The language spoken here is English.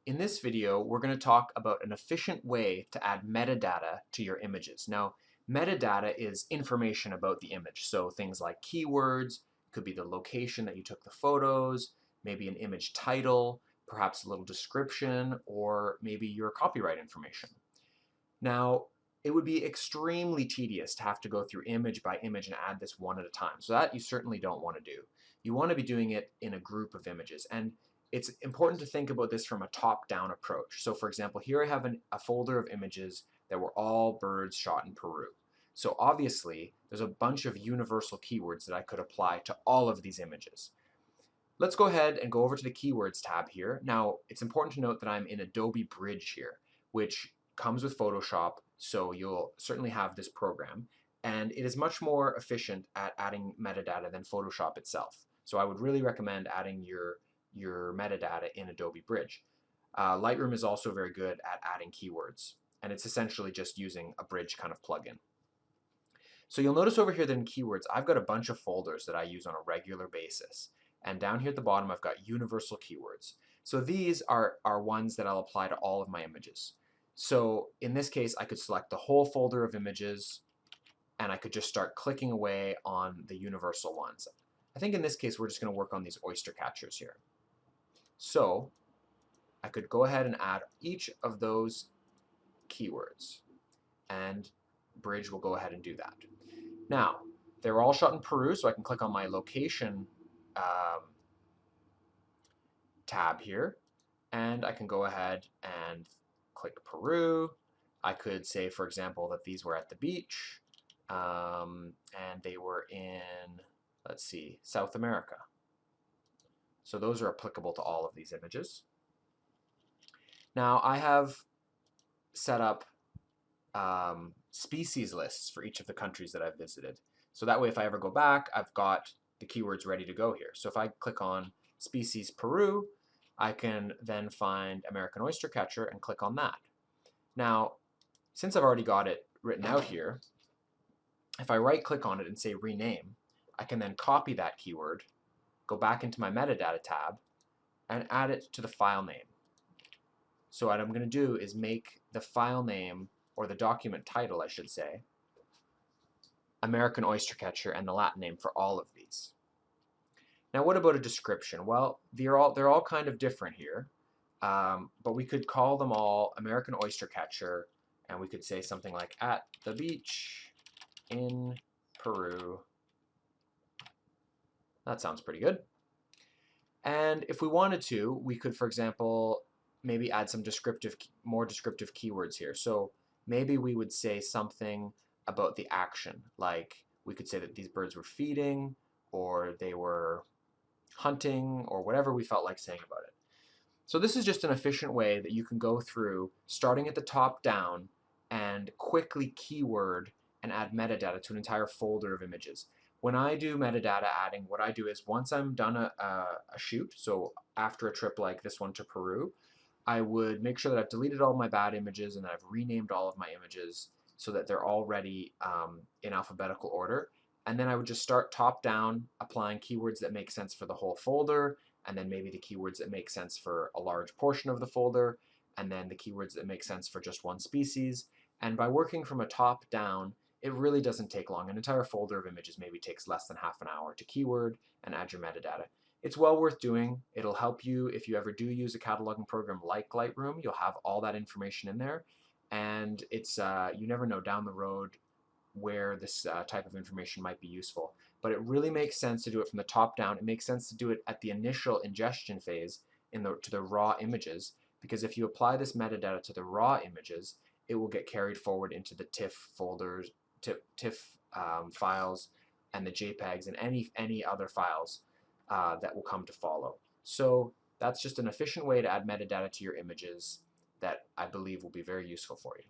In this video, we're going to talk about an efficient way to add metadata to your images. Now, metadata is information about the image, so things like keywords, could be the location that you took the photos, maybe an image title, perhaps a little description, or maybe your copyright information. Now, it would be extremely tedious to have to go through image by image and add this one at a time, so that you certainly don't want to do. You want to be doing it in a group of images, and it's important to think about this from a top-down approach. So for example, here I have a folder of images that were all birds shot in Peru. So obviously, there's a bunch of universal keywords that I could apply to all of these images. Let's go ahead and go over to the Keywords tab here. Now, it's important to note that I'm in Adobe Bridge here, which comes with Photoshop, so you'll certainly have this program. And it is much more efficient at adding metadata than Photoshop itself. So I would really recommend adding your metadata in Adobe Bridge. Lightroom is also very good at adding keywords, and it's essentially just using a Bridge kind of plugin. So you'll notice over here that in Keywords, I've got a bunch of folders that I use on a regular basis. And down here at the bottom, I've got universal keywords. So these are ones that I'll apply to all of my images. So in this case, I could select the whole folder of images, and I could just start clicking away on the universal ones. I think in this case, we're just going to work on these oyster catchers here. So I could go ahead and add each of those keywords, and Bridge will go ahead and do that. Now, they're all shot in Peru, so I can click on my location tab here, and I can go ahead and click Peru. I could say, for example, that these were at the beach, and they were in, let's see, South America. So those are applicable to all of these images. Now I have set up species lists for each of the countries that I've visited. So that way if I ever go back, I've got the keywords ready to go here. So if I click on species Peru, I can then find American oyster catcher and click on that. Now, since I've already got it written out here, if I right click on it and say rename, I can then copy that keyword, go back into my metadata tab, and add it to the file name. So what I'm going to do is make the file name, or the document title I should say, American oyster catcher and the Latin name for all of these. Now what about a description? Well, they're all kind of different here, but we could call them all American oyster catcher, and we could say something like at the beach in Peru. That sounds pretty good. And if we wanted to, we could, for example, maybe add some more descriptive keywords here. So maybe we would say something about the action, like we could say that these birds were feeding, or they were hunting, or whatever we felt like saying about it. So this is just an efficient way that you can go through, starting at the top down, and quickly keyword and add metadata to an entire folder of images. When I do metadata adding, what I do is once I'm done a shoot, so after a trip like this one to Peru, I would make sure that I've deleted all my bad images and that I've renamed all of my images so that they're already in alphabetical order. And then I would just start top down, applying keywords that make sense for the whole folder, and then maybe the keywords that make sense for a large portion of the folder, and then the keywords that make sense for just one species. And by working from a top down, it really doesn't take long. An entire folder of images maybe takes less than half an hour to keyword and add your metadata. It's well worth doing. It'll help you if you ever do use a cataloging program like Lightroom. You'll have all that information in there, and it's you never know down the road where this type of information might be useful. But it really makes sense to do it from the top down. It makes sense to do it at the initial ingestion phase to the raw images, because if you apply this metadata to the raw images, it will get carried forward into the TIFF folders, TIFF files, and the JPEGs, and any other files that will come to follow. So that's just an efficient way to add metadata to your images that I believe will be very useful for you.